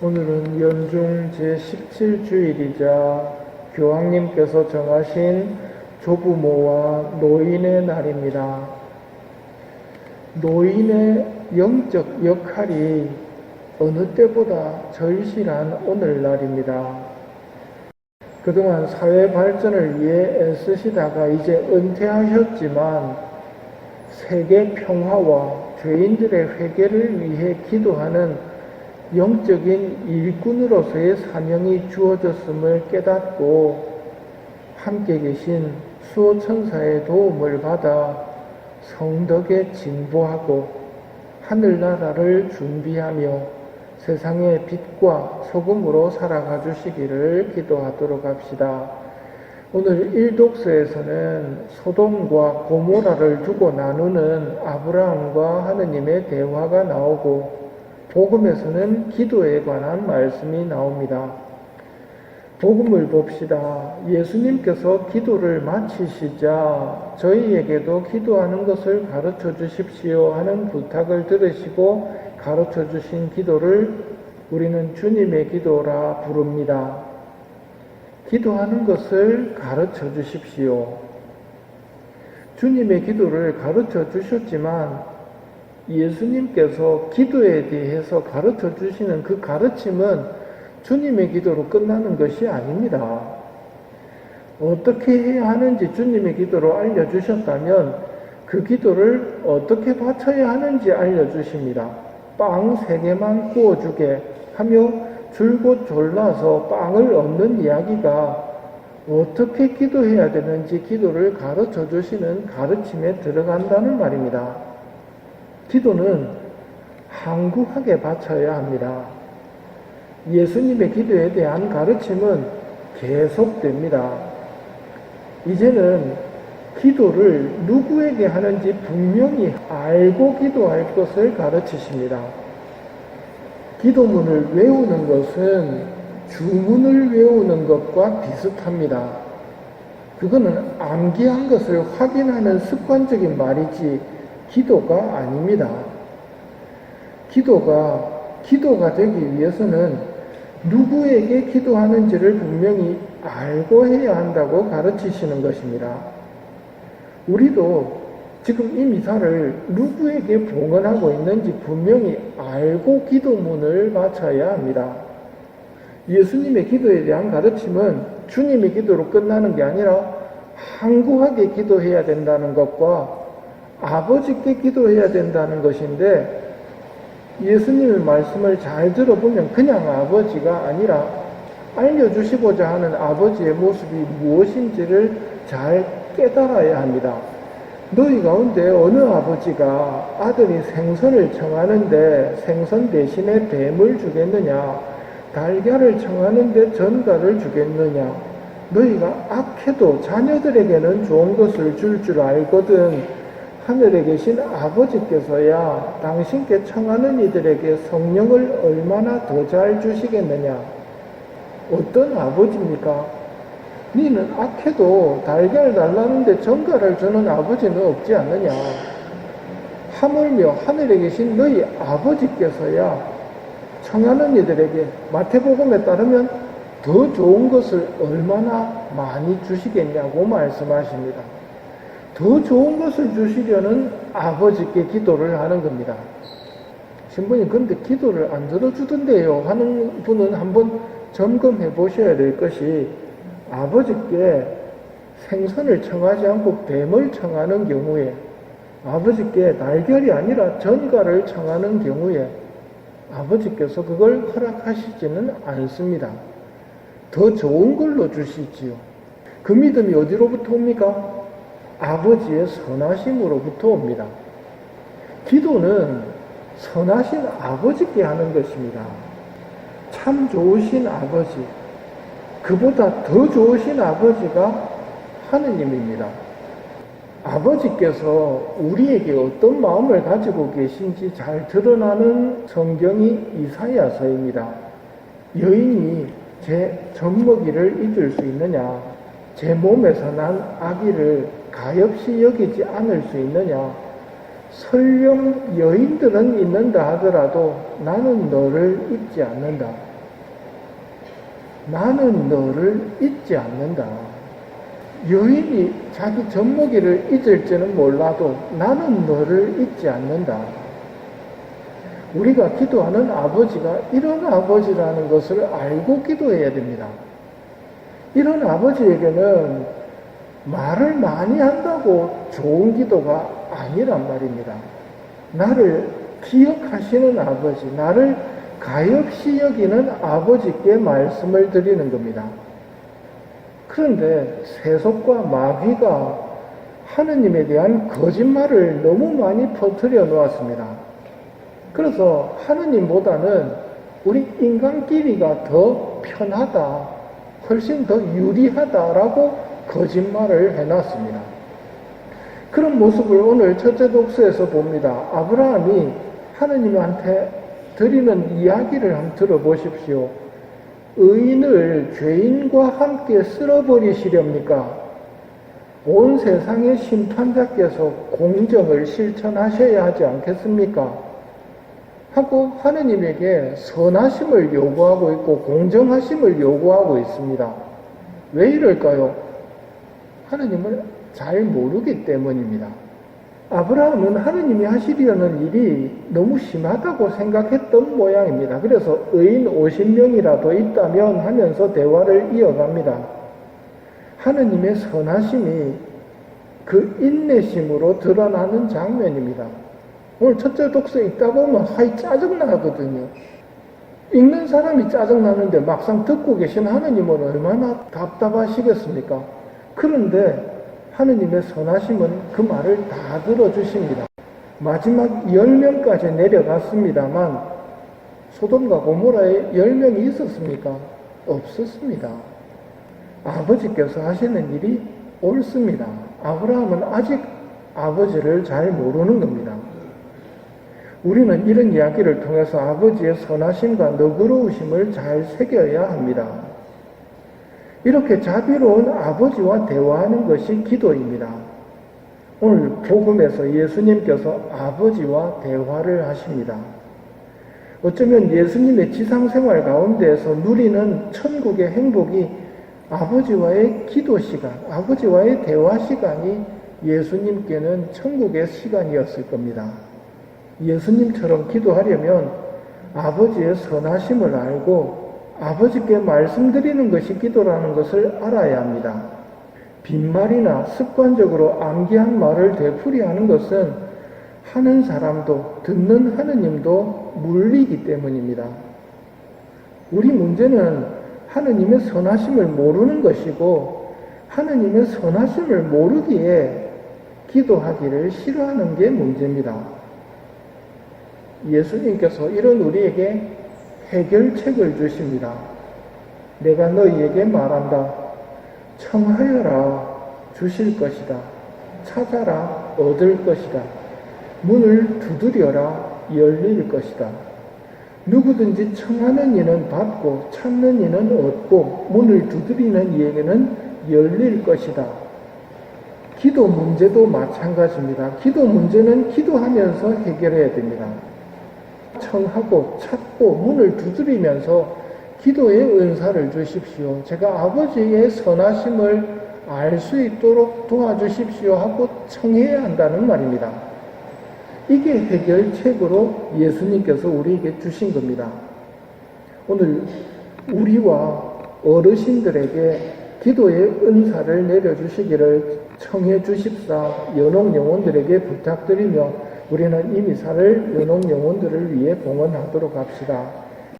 오늘은 연중 제17주일이자 교황님께서 정하신 조부모와 노인의 날입니다. 노인의 영적 역할이 어느 때보다 절실한 오늘날입니다. 그동안 사회 발전을 위해 애쓰시다가 이제 은퇴하셨지만 세계 평화와 죄인들의 회개를 위해 기도하는 영적인 일꾼으로서의 사명이 주어졌음을 깨닫고 함께 계신 수호천사의 도움을 받아 성덕에 진보하고 하늘나라를 준비하며 세상의 빛과 소금으로 살아가 주시기를 기도하도록 합시다. 오늘 일독서에서는 소돔과 고모라를 두고 나누는 아브라함과 하느님의 대화가 나오고 복음에서는 기도에 관한 말씀이 나옵니다. 복음을 봅시다. 예수님께서 기도를 마치시자 저희에게도 기도하는 것을 가르쳐 주십시오 하는 부탁을 들으시고 가르쳐 주신 기도를 우리는 주님의 기도라 부릅니다. 기도하는 것을 가르쳐 주십시오. 주님의 기도를 가르쳐 주셨지만 예수님께서 기도에 대해서 가르쳐 주시는 그 가르침은 주님의 기도로 끝나는 것이 아닙니다. 어떻게 해야 하는지 주님의 기도로 알려주셨다면 그 기도를 어떻게 바쳐야 하는지 알려주십니다. 빵 3개만 구워주게 하며 줄곧 졸라서 빵을 얻는 이야기가 어떻게 기도해야 되는지 기도를 가르쳐 주시는 가르침에 들어간다는 말입니다. 기도는 항구하게 바쳐야 합니다. 예수님의 기도에 대한 가르침은 계속됩니다. 이제는 기도를 누구에게 하는지 분명히 알고 기도할 것을 가르치십니다. 기도문을 외우는 것은 주문을 외우는 것과 비슷합니다. 그거는 암기한 것을 확인하는 습관적인 말이지 기도가 아닙니다. 기도가 되기 위해서는 누구에게 기도하는지를 분명히 알고 해야 한다고 가르치시는 것입니다. 우리도 지금 이 미사를 누구에게 봉헌하고 있는지 분명히 알고 기도문을 바쳐야 합니다. 예수님의 기도에 대한 가르침은 주님의 기도로 끝나는 게 아니라 항구하게 기도해야 된다는 것과 아버지께 기도해야 된다는 것인데 예수님의 말씀을 잘 들어보면 그냥 아버지가 아니라 알려주시고자 하는 아버지의 모습이 무엇인지를 잘 깨달아야 합니다. 너희 가운데 어느 아버지가 아들이 생선을 청하는데 생선 대신에 뱀을 주겠느냐? 달걀을 청하는데 전갈을 주겠느냐? 너희가 악해도 자녀들에게는 좋은 것을 줄 줄 알거든 하늘에 계신 아버지께서야 당신께 청하는 이들에게 성령을 얼마나 더 잘 주시겠느냐? 어떤 아버지입니까? 너는 악해도 달걀 달라는데 전갈을 주는 아버지는 없지 않느냐? 하물며 하늘에 계신 너희 아버지께서야 청하는 이들에게 마태복음에 따르면 더 좋은 것을 얼마나 많이 주시겠냐고 말씀하십니다. 더 좋은 것을 주시려는 아버지께 기도를 하는 겁니다. 신부님 근데 기도를 안 들어주던데요 하는 분은 한번 점검해 보셔야 될 것이 아버지께 생선을 청하지 않고 뱀을 청하는 경우에 아버지께 달걀이 아니라 전갈을 청하는 경우에 아버지께서 그걸 허락하시지는 않습니다. 더 좋은 걸로 주시지요. 그 믿음이 어디로부터 옵니까? 아버지의 선하심으로부터 옵니다. 기도는 선하신 아버지께 하는 것입니다. 참 좋으신 아버지, 그보다 더 좋으신 아버지가 하느님입니다. 아버지께서 우리에게 어떤 마음을 가지고 계신지 잘 드러나는 성경이 이사야서입니다. 여인이 제 젖먹이를 잊을 수 있느냐? 제 몸에서 난 아기를 가엾이 여기지 않을 수 있느냐? 설령 여인들은 잊는다 하더라도 나는 너를 잊지 않는다. 나는 너를 잊지 않는다. 여인이 자기 젖먹이를 잊을지는 몰라도 나는 너를 잊지 않는다. 우리가 기도하는 아버지가 이런 아버지라는 것을 알고 기도해야 됩니다. 이런 아버지에게는 말을 많이 한다고 좋은 기도가 아니란 말입니다. 나를 기억하시는 아버지, 나를 가엾이 여기는 아버지께 말씀을 드리는 겁니다. 그런데 세속과 마귀가 하느님에 대한 거짓말을 너무 많이 퍼뜨려 놓았습니다. 그래서 하느님보다는 우리 인간끼리가 더 편하다, 훨씬 더 유리하다라고 거짓말을 해놨습니다. 그런 모습을 오늘 첫째 독서에서 봅니다. 아브라함이 하느님한테 드리는 이야기를 한번 들어보십시오. 의인을 죄인과 함께 쓸어버리시렵니까? 온 세상의 심판자께서 공정을 실천하셔야 하지 않겠습니까? 하고 하느님에게 선하심을 요구하고 있고 공정하심을 요구하고 있습니다. 왜 이럴까요? 하느님을 잘 모르기 때문입니다. 아브라함은 하느님이 하시려는 일이 너무 심하다고 생각했던 모양입니다. 그래서 의인 50명이라도 있다면 하면서 대화를 이어갑니다. 하느님의 선하심이 그 인내심으로 드러나는 장면입니다. 오늘 첫째 독서 읽다 보면 짜증나거든요. 읽는 사람이 짜증나는데 막상 듣고 계신 하느님은 얼마나 답답하시겠습니까? 그런데 하느님의 선하심은 그 말을 다 들어주십니다. 마지막 10명까지 내려갔습니다만 소돔과 고모라에 10명이 있었습니까? 없었습니다. 아버지께서 하시는 일이 옳습니다. 아브라함은 아직 아버지를 잘 모르는 겁니다. 우리는 이런 이야기를 통해서 아버지의 선하심과 너그러우심을 잘 새겨야 합니다. 이렇게 자비로운 아버지와 대화하는 것이 기도입니다. 오늘 복음에서 예수님께서 아버지와 대화를 하십니다. 어쩌면 예수님의 지상생활 가운데에서 누리는 천국의 행복이 아버지와의 기도 시간, 아버지와의 대화 시간이 예수님께는 천국의 시간이었을 겁니다. 예수님처럼 기도하려면 아버지의 선하심을 알고 아버지께 말씀드리는 것이 기도라는 것을 알아야 합니다. 빈말이나 습관적으로 암기한 말을 되풀이하는 것은 하는 사람도 듣는 하느님도 물리기 때문입니다. 우리 문제는 하느님의 선하심을 모르는 것이고 하느님의 선하심을 모르기에 기도하기를 싫어하는 게 문제입니다. 예수님께서 이런 우리에게 해결책을 주십니다. 내가 너희에게 말한다. 청하여라 주실 것이다. 찾아라 얻을 것이다. 문을 두드려라 열릴 것이다. 누구든지 청하는 이는 받고 찾는 이는 얻고 문을 두드리는 이에게는 열릴 것이다. 기도 문제도 마찬가지입니다. 기도 문제는 기도하면서 해결해야 됩니다. 청하고 찾고 문을 두드리면서 기도의 은사를 주십시오. 제가 아버지의 선하심을 알 수 있도록 도와주십시오 하고 청해야 한다는 말입니다. 이게 해결책으로 예수님께서 우리에게 주신 겁니다. 오늘 우리와 어르신들에게 기도의 은사를 내려주시기를 청해 주십사 연옥 영혼들에게 부탁드리며 우리는 이 미사를 연옥 영혼들을 위해 봉헌하도록 합시다.